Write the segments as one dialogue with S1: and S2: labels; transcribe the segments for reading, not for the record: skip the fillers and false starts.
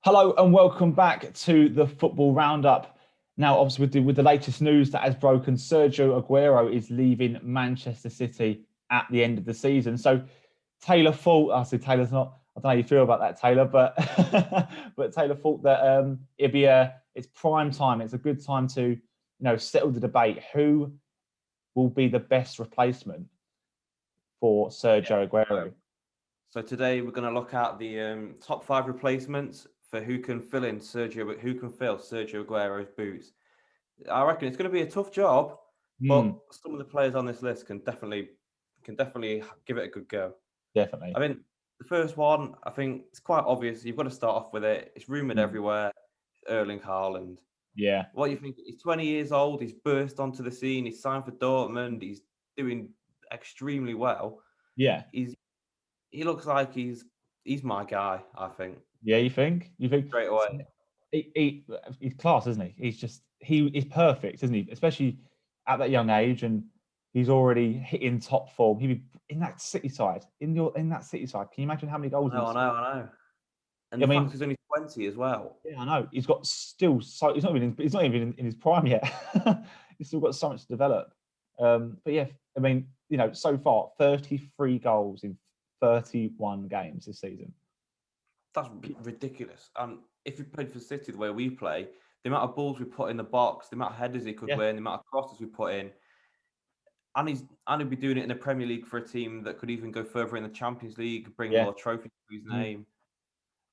S1: Hello and welcome back to the Football Roundup. Now, obviously, with the latest news that has broken, Sergio Aguero is leaving Manchester City at the end of the season. So, Taylor thought, I say Taylor's not, I don't know how you feel about that, Taylor, but but Taylor thought that it's prime time. It's a good time to, settle the debate. Who will be the best replacement for Sergio Aguero?
S2: So today we're going to look at the top five replacements for who can fill Sergio Aguero's boots. I reckon it's going to be a tough job, but
S1: Hmm,
S2: some of the players on this list can definitely give it a good go.
S1: definitely.
S2: I mean, the first one, I think it's quite obvious. You've got to start off with it. It's rumored
S1: Hmm,
S2: everywhere. Erling Haaland.
S1: yeah,
S2: What do you think? He's 20 years old. He's burst onto the scene. He's signed for Dortmund. He's doing extremely well.
S1: yeah.
S2: He's he looks like he's my guy. I think
S1: Yeah, you think? You think
S2: straight away.
S1: he's class, isn't he? He's perfect, isn't he? Especially at that young age, and he's already hitting top form. He'd be in that City side, in that City side. Can you imagine how many goals
S2: I know,
S1: he's
S2: I
S1: scored?
S2: know, I know. And
S1: I
S2: the fact
S1: mean,
S2: he's only 20 as well.
S1: yeah, I know. He's got still so he's not even in his prime yet. He's still got so much to develop. But yeah, I mean, so far 33 goals in 31 games this season.
S2: That's ridiculous. And if he played for City the way we play, the amount of balls we put in the box, the amount of headers he could
S1: Yeah,
S2: win, the amount of crosses we put in, and he'd be doing it in the Premier League for a team that could even go further in the Champions League, bring
S1: yeah.
S2: more trophies to his
S1: Mm.
S2: name.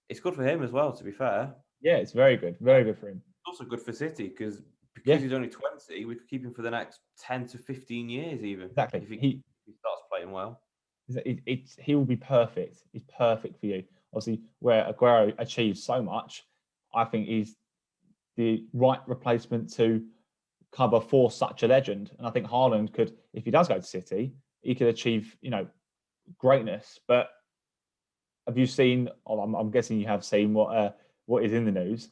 S2: It's good for him as well, to be fair.
S1: Yeah, it's very good for him.
S2: It's also good for City because
S1: Yeah,
S2: he's only 20, we could keep him for the next 10 to 15 years even
S1: exactly.
S2: if he starts playing well.
S1: He will be perfect. He's perfect for you. Obviously, where Aguero achieved so much, I think he's the right replacement to cover for such a legend. And I think Haaland could, if he does go to City, he could achieve, greatness. But have you seen? Oh, I'm guessing you have seen what is in the news.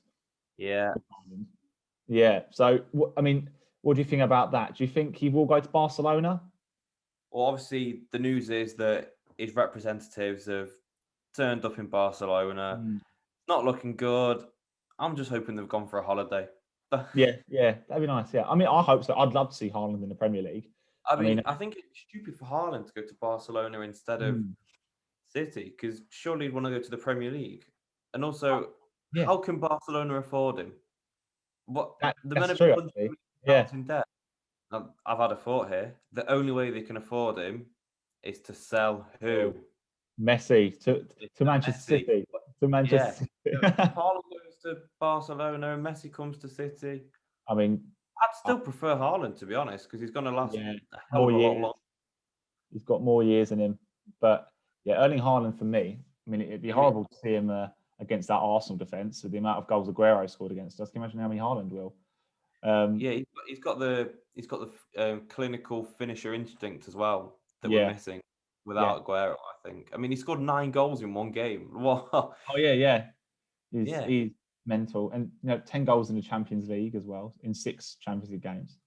S2: Yeah.
S1: Yeah. So, I mean, what do you think about that? Do you think he will go to Barcelona?
S2: Well, obviously, the news is that his representatives have turned up in Barcelona.
S1: Mm.
S2: Not looking good. I'm just hoping they've gone for a holiday.
S1: Yeah, yeah, that'd be nice. Yeah, I mean, I hope so. I'd love to see Haaland in the Premier League.
S2: I
S1: I mean,
S2: mean, I think it's stupid for Haaland to go to Barcelona instead of
S1: mm,
S2: City because surely he'd want to go to the Premier League. And also,
S1: yeah,
S2: how can Barcelona afford him? What the men
S1: that's
S2: are
S1: true.
S2: 100
S1: Actually,
S2: million
S1: yeah.
S2: pounds in debt. I've had a thought here. The only way they can afford him is to sell who?
S1: Oh, Messi
S2: It's
S1: to
S2: to
S1: Manchester
S2: Messi.
S1: City. To
S2: Yeah.
S1: Manchester City.
S2: So if Haaland goes to Barcelona and Messi comes to City,
S1: I mean,
S2: I'd
S1: uh,
S2: still prefer Haaland to be honest, because he's going to last
S1: yeah,
S2: a hell
S1: more
S2: of a lot
S1: years.
S2: longer.
S1: He's got more years in him. But yeah, Erling Haaland for me. I mean, it'd be
S2: I mean,
S1: horrible to see him against that Arsenal defense with the amount of goals Aguero scored against us. Can you imagine how many Haaland will? Um,
S2: yeah, he's got the clinical finisher instinct as well that we're
S1: yeah,
S2: missing
S1: yeah.
S2: without Aguero. I think. I mean, he scored 9 goals in one game. What?
S1: Oh yeah, yeah.
S2: Yeah,
S1: He's mental, and 10 goals in the Champions League as well in 6 Champions League games.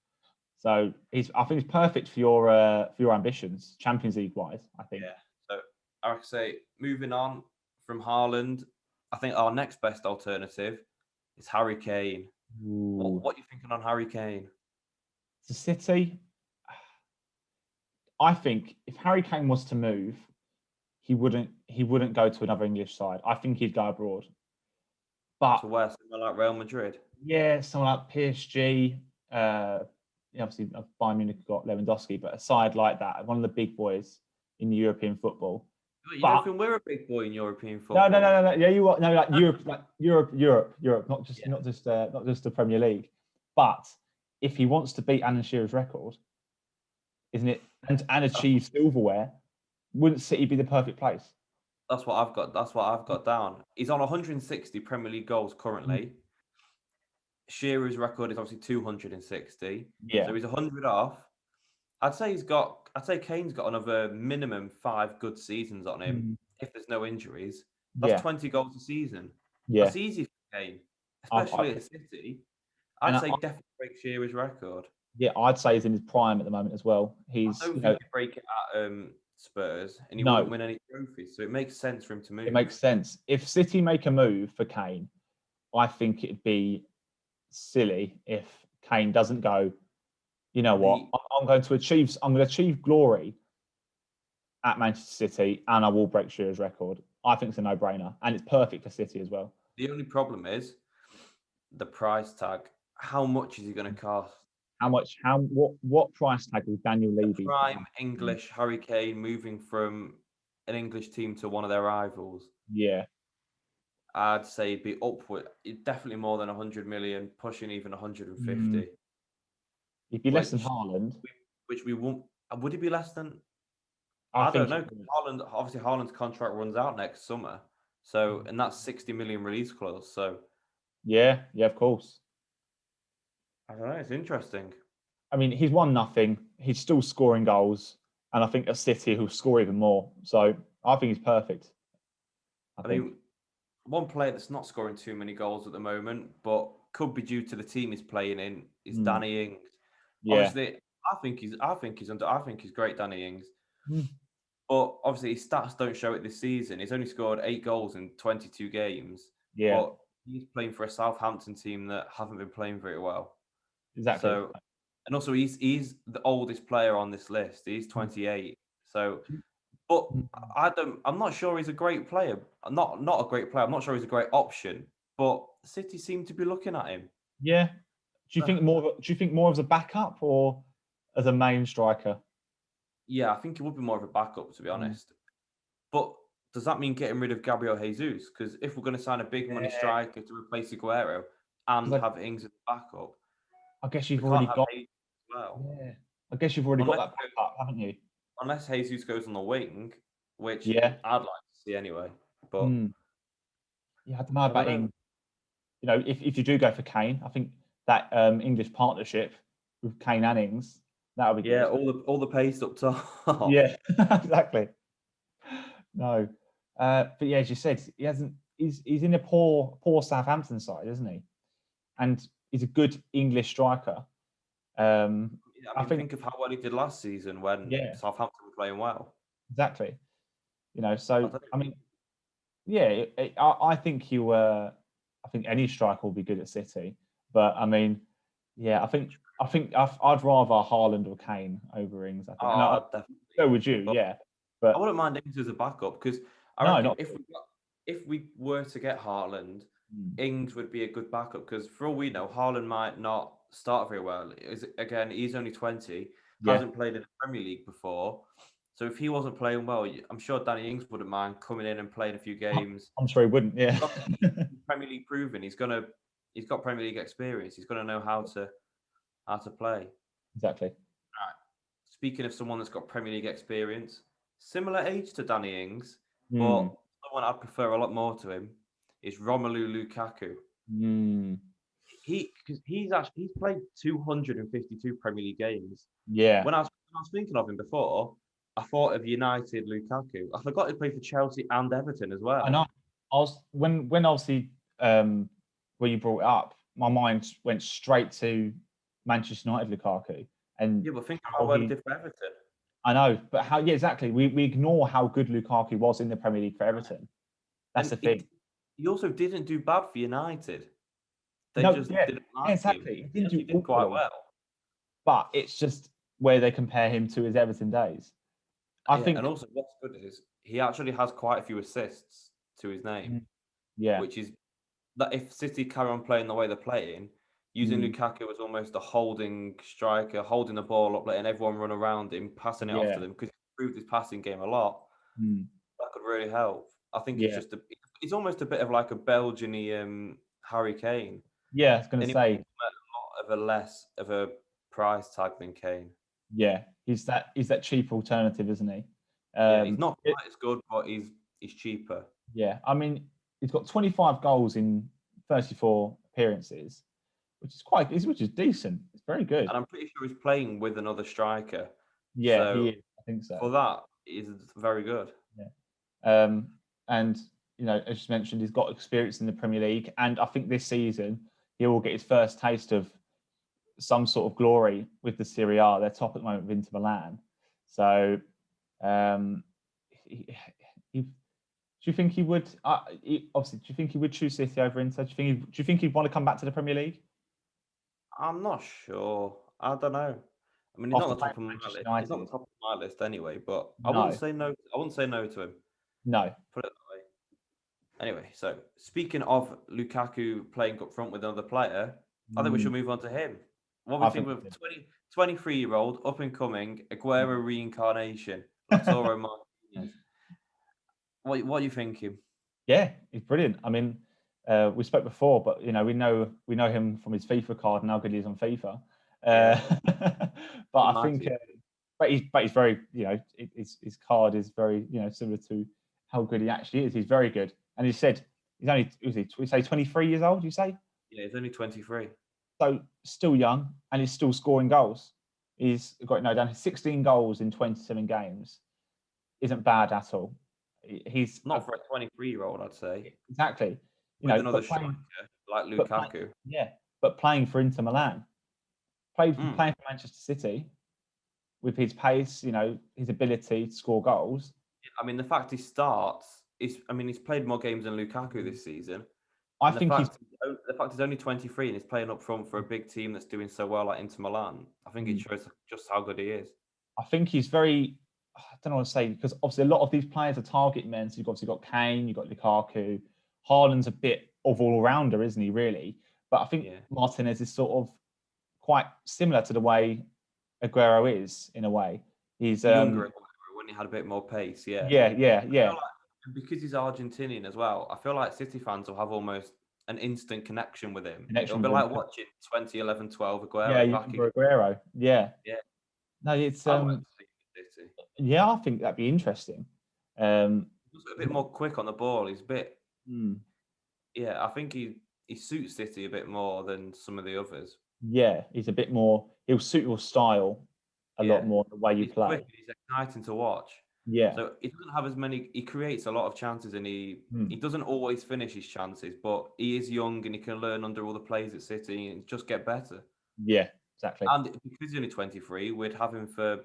S1: So I think he's perfect for your ambitions, Champions League wise. I think.
S2: yeah. So I would say moving on from Haaland, I think our next best alternative is Harry Kane. What
S1: Ooh.
S2: what are you thinking on Harry Kane?
S1: To City, I think if Harry Kane was to move, he wouldn't go to another English side. I think he'd go abroad. But
S2: To where somewhere like Real Madrid?
S1: yeah, someone like PSG, obviously Bayern Munich got Lewandowski, but a side like that, one of the big boys in European football.
S2: You don't
S1: But
S2: think we're a big boy in European
S1: no, no, no,
S2: football?
S1: no, no. Yeah, you are. No, like Europe, not just
S2: Yeah.
S1: the Premier League. But if he wants to beat Alan Shearer's record, isn't it, and achieve silverware, wouldn't City be the perfect place?
S2: That's what I've got. That's what I've got down. He's on 160 Premier League goals
S1: Mm.
S2: currently. Shearer's record is obviously 260,
S1: Yeah.
S2: so he's 100 off. I'd say Kane's got another minimum 5 good seasons on him
S1: Mm.
S2: if there's no injuries. That's
S1: Yeah.
S2: 20 goals a season.
S1: Yeah.
S2: That's easy for Kane,
S1: I, I,
S2: especially at City.
S1: and
S2: I'd say definitely break Shearer's record.
S1: yeah, I'd say he's in his prime at the moment as well.
S2: I
S1: He's,
S2: don't think he'd break it at Spurs, and he
S1: no,
S2: wouldn't win any trophies. So it makes sense for him to
S1: it
S2: move.
S1: makes sense. If City make a move for Kane, I think it'd be silly if Kane doesn't go, you know what, I'm going to achieve glory at Manchester City, and I will break Shearer's record. I think it's a no-brainer, and it's perfect for City as well.
S2: The only problem is the price tag. How much is he going to cost?
S1: What price tag will Daniel Levy?
S2: Prime English Harry Kane moving from an English team to one of their rivals.
S1: Yeah.
S2: I'd say it'd be upward, definitely more than 100 million, pushing even 150.
S1: He'd be less than Haaland.
S2: Which we won't. Would it be less than?
S1: I
S2: don't
S1: think
S2: know. Haaland, obviously, Haaland's contract runs out next summer, so and that's 60 million release clause. So
S1: yeah, of course.
S2: I don't know. It's interesting.
S1: I mean, he's won nothing. He's still scoring goals, and I think at City he'll score even more. So I think he's perfect.
S2: I mean, one player that's not scoring too many goals at the moment, but could be due to the team he's playing in, is Danny Ings.
S1: Yeah.
S2: Obviously, I think he's great, Danny Ings. But obviously, his stats don't show it this season. He's only scored 8 goals in 22 games.
S1: Yeah.
S2: But he's playing for a Southampton team that haven't been playing very well.
S1: Exactly.
S2: So, and also he's the oldest player on this list. He's 28. So, but I'm not sure he's a great player. Not a great player. I'm not sure he's a great option. But City seem to be looking at him.
S1: Yeah. Do you think more as a backup or as a main striker?
S2: Yeah, I think it would be more of a backup, to be honest. But does that mean getting rid of Gabriel Jesus? Because if we're going to sign a big money striker to replace Aguero and have Ings as a backup,
S1: I guess you've already got.
S2: Jesus as well.
S1: Yeah. I guess you've already got that backup, haven't you?
S2: Unless Jesus goes on the wing, which I'd like to see anyway. But
S1: yeah, I don't know about Ings. You know, if you do go for Kane, I think that English partnership with Kane and Ings, that would be good.
S2: Yeah, all the pace up top.
S1: Yeah, exactly. No, but yeah, as you said, he hasn't. He's in a poor Southampton side, isn't he? And he's a good English striker.
S2: I think of how well he did last season when Southampton were playing well.
S1: Exactly. You know, so I mean, yeah, I think I think any striker will be good at City, but I mean, yeah, I think I'd rather Haaland or Kane over Ings. I think.
S2: Definitely.
S1: So would you? But
S2: I wouldn't mind Ings as a backup because I reckon if we were to get Haaland, Ings would be a good backup because for all we know, Haaland might not start very well. Again, he's only 20, hasn't played in the Premier League before. So if he wasn't playing well, I'm sure Danny Ings wouldn't mind coming in and playing a few games.
S1: I'm sure he wouldn't. Yeah,
S2: Premier League proven. He's got Premier League experience. He's going to know how to play.
S1: Exactly.
S2: All right. Speaking of someone that's got Premier League experience, similar age to Danny Ings, but someone I'd prefer a lot more to him is Romelu Lukaku. He's played 252 Premier League games.
S1: Yeah.
S2: When I was thinking of him before, I thought of United Lukaku. I forgot he played for Chelsea and Everton as well.
S1: I know. When obviously when you brought it up, my mind went straight to Manchester United Lukaku. And
S2: but think how well he did for Everton.
S1: I know, but exactly. We ignore how good Lukaku was in the Premier League for Everton. That's the thing.
S2: He also didn't do bad for United. They didn't like
S1: exactly.
S2: Him. He did quite well.
S1: But it's just where they compare him to his Everton days. I think,
S2: and also what's good is he actually has quite a few assists to his name.
S1: Yeah.
S2: Which is that if City carry on playing the way they're playing, using Lukaku as almost a holding striker, holding the ball up, letting everyone run around him, passing it off to them, because he improved his passing game a lot. That could really help. I think he's almost a bit of like a Belgian-y Harry Kane.
S1: Yeah, I was going to say
S2: a lot of less of a price tag than Kane.
S1: Yeah, he's that cheap alternative, isn't he?
S2: He's not quite as good, but he's cheaper.
S1: Yeah, I mean, he's got 25 goals in 34 appearances, which is decent. It's very good.
S2: And I'm pretty sure he's playing with another striker.
S1: Yeah, he is. I think so.
S2: For that, is very good.
S1: Yeah. And you know, as you mentioned, he's got experience in the Premier League, and I think this season he will get his first taste of some sort of glory with the Serie A. They're top at the moment with Inter Milan. So, Do you think he would? Obviously, do you think he would choose City over Inter? Do you think he'd want to come back to the Premier League?
S2: I'm not sure. I don't know. I mean, he's not
S1: After
S2: on the
S1: playing
S2: top of
S1: for
S2: my
S1: Manchester
S2: list. He's not on
S1: United?
S2: the top of my list anyway. But I wouldn't
S1: No,
S2: say no. I wouldn't say no to him.
S1: no.
S2: Put it that way. Anyway, so speaking of Lukaku playing up front with another player, I think we should move on to him. What we
S1: I
S2: think
S1: think
S2: with 23-year-old up and coming Aguero reincarnation, Lautaro Martinez. What are you thinking?
S1: yeah, he's brilliant. I mean, we spoke before, but we know him from his FIFA card and how good he is on FIFA.
S2: Yeah,
S1: But I think, but he's very, his card is very, similar to how good he actually is. He's very good, and he said he's only, we say 23 years old. You say?
S2: Yeah, he's only 23.
S1: So still young, and he's still scoring goals. He's got down 16 goals in 27 games. Isn't bad at all. He's
S2: not for a 23-year-old, I'd say.
S1: Exactly.
S2: With another striker like Lukaku.
S1: But playing for Inter Milan, playing for Manchester City, with his pace, his ability to score goals.
S2: I mean, the fact he starts he's played more games than Lukaku this season.
S1: I think
S2: the fact he's only 23 and he's playing up front for a big team that's doing so well like Inter Milan. I think it shows just how good he is.
S1: I think he's very, I don't know what to say, because obviously a lot of these players are target men. So you've obviously got Kane, you've got Lukaku. Haaland's a bit of all-rounder, isn't he, really? But I think Martinez is sort of quite similar to the way Aguero is, in a way. He's
S2: younger when he had a bit more pace,
S1: Yeah.
S2: Because he's Argentinian as well, I feel like City fans will have almost an instant connection with him. It'll be like watching 2011-12 Aguero.
S1: Yeah, you remember Aguero. Yeah. No, it's yeah, I think that'd be interesting.
S2: He's a bit more quick on the ball. He's a bit. I think he suits City a bit more than some of the others.
S1: Yeah, he's a bit more. He'll suit your style a lot more the way you play.
S2: Quick, he's exciting to watch.
S1: Yeah.
S2: So he doesn't have as many. He creates a lot of chances, and he doesn't always finish his chances. But he is young, and he can learn under all the plays at City and just get better.
S1: Yeah, exactly.
S2: And because he's only 23, we'd have him for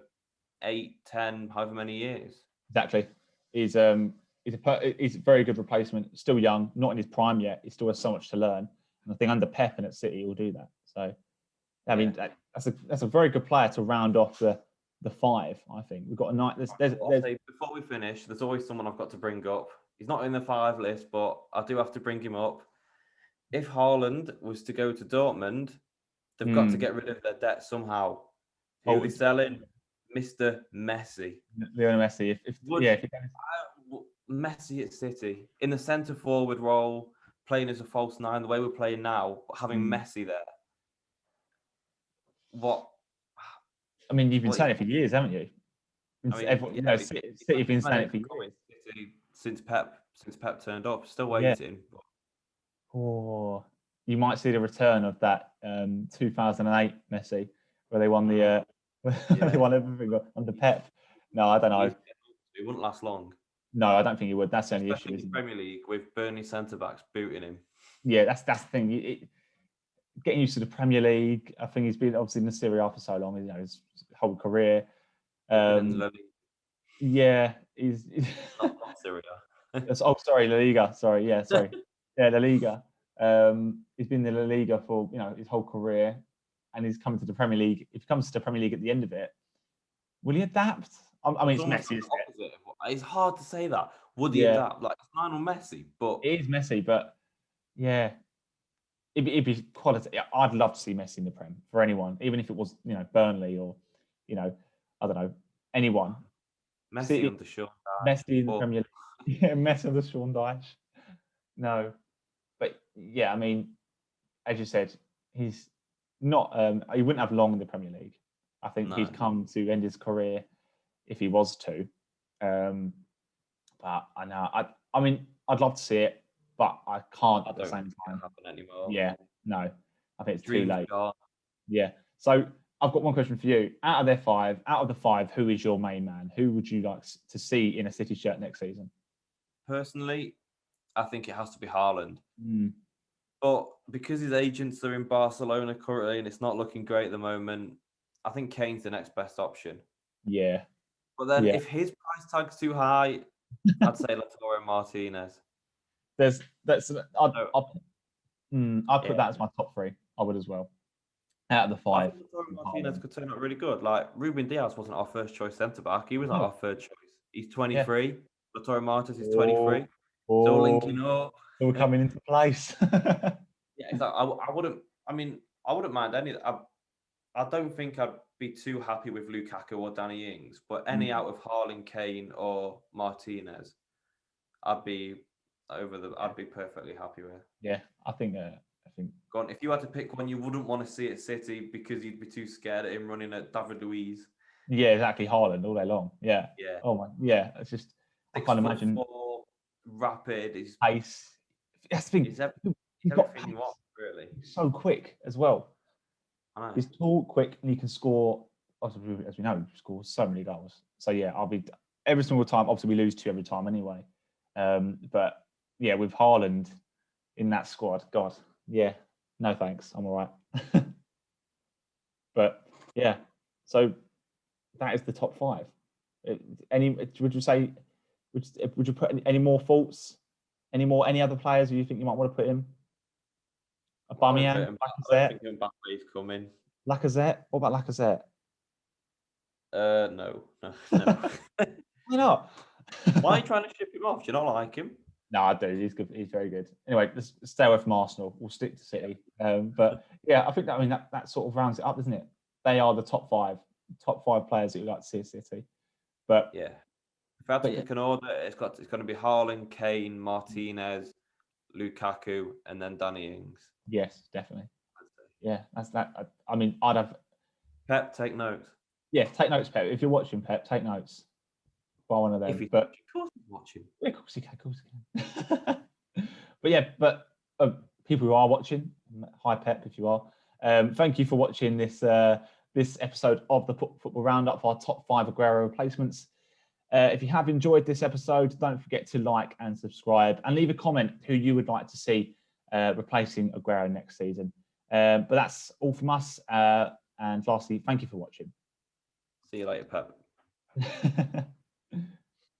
S2: 8, 10, however many years.
S1: Exactly. He's a very good replacement. Still young, not in his prime yet. He still has so much to learn. And I think under Pep and at City, he'll do that. So, I mean, that's a very good player to round off the five. I think we've got a night.
S2: Before we finish, there's always someone I've got to bring up. He's not in the 5 list, but I do have to bring him up. If Haaland was to go to Dortmund, they've got to get rid of their debt somehow. Who are we selling? Mr. Messi.
S1: Lionel Messi.
S2: Messi at City in the centre forward role, playing as a false 9, the way we're playing now, having Messi there. What?
S1: I mean, you've been saying it for years, haven't you? City have been saying it for years.
S2: Since Pep turned up. Still waiting.
S1: Yeah. Or you might see the return of that 2008 Messi, where they won they won everything under Pep. No, I don't know.
S2: It wouldn't last long.
S1: No, I don't think he would. That's the only issue.
S2: In the Premier League with Burnley centre backs booting him.
S1: Yeah, that's the thing. Getting used to the Premier League. I think he's been obviously in the Serie A for so long. His whole career. Yeah, he's
S2: not Serie A.
S1: Sorry, La Liga. Sorry, yeah, La Liga. He's been in La Liga for his whole career, and he's coming to the Premier League. If he comes to the Premier League at the end of it, will he adapt? I mean, it's Messi.
S2: It's hard to say that. Would he adapt? Like it's Lionel Messi, but
S1: it is Messi. But yeah, it'd be quality. I'd love to see Messi in the Prem for anyone, even if it was Burnley or I don't know anyone.
S2: Messi under Sean
S1: Dyche. Messi in the Premier League. Yeah, Messi under Sean Dyche. No, but yeah, I mean, as you said, he's not. He wouldn't have long in the Premier League. I think he'd come to end his career if he was to. But I know. I mean, I'd love to see it, but I can't at the same time.
S2: Happen anymore.
S1: Yeah, no, I think it's too late. Yeah. So I've got one question for you. Out of the five, who is your main man? Who would you like to see in a City shirt next season?
S2: Personally, I think it has to be Haaland. But because his agents are in Barcelona currently and it's not looking great at the moment, I think Kane's the next best option.
S1: Yeah.
S2: But then if his price tag's too high, I'd say Lautaro Martinez.
S1: I'd put
S2: Yeah.
S1: that as my top 3. I would as well. Out of the 5.
S2: I think Lautaro Martinez could turn out really good. Like Ruben Diaz wasn't our first choice centre back. He was like our third choice. He's 23. Yeah. Lautaro Martinez is 23. So linking up.
S1: All coming into place.
S2: Yeah, exactly. I wouldn't mind any. I don't think I'd be too happy with Lukaku or Danny Ings, but any out of Haaland, Kane, or Martinez, I'd be perfectly happy with.
S1: Yeah, I think.
S2: Go on. If you had to pick one you wouldn't want to see at City because you'd be too scared of him running at David Luiz.
S1: Yeah, exactly. Haaland all day long. Yeah.
S2: Yeah.
S1: Oh my. Yeah. It's just. I can't imagine.
S2: 6'4", rapid. He's
S1: pace. That's the thing.
S2: He's everything you want, really.
S1: He's so quick as well.
S2: I know.
S1: He's tall, quick, and he can score. Obviously, as we know, he scores so many goals. So yeah, I'll be every single time. Obviously, we lose 2 every time anyway. But yeah, with Haaland in that squad, God, yeah, no thanks. I'm all right. But yeah, so that is the top 5. Would you say? Would you put any more thoughts? Any other players you think you might want to put in? Aubameyang,
S2: Lacazette. Mbappe's coming.
S1: Lacazette. What about Lacazette?
S2: No.
S1: Why not?
S2: Why are you trying to ship him off? Do you not like him?
S1: No, I do. He's good. He's very good. Anyway, let's stay away from Arsenal. We'll stick to City. But yeah, I think that sort of rounds it up, doesn't it? They are the top 5 players that you'd like to see at City. But
S2: yeah, if I had to pick an order, it's going to be Haaland, Kane, Martinez, Lukaku, and then Danny Ings.
S1: Yes, definitely. Yeah, that's that. I mean, I'd have
S2: Pep, take notes.
S1: Yeah, take notes, Pep. If you're watching, Pep, take notes. By one of them.
S2: Of course he's watching.
S1: Yeah, of course he can. But yeah, people who are watching, hi Pep, if you are. Thank you for watching this episode of the Football Roundup for our top 5 Aguero replacements. If you have enjoyed this episode, don't forget to like and subscribe and leave a comment who you would like to see replacing Aguero next season. But that's all from us. And lastly, thank you for watching.
S2: See you later, Pep.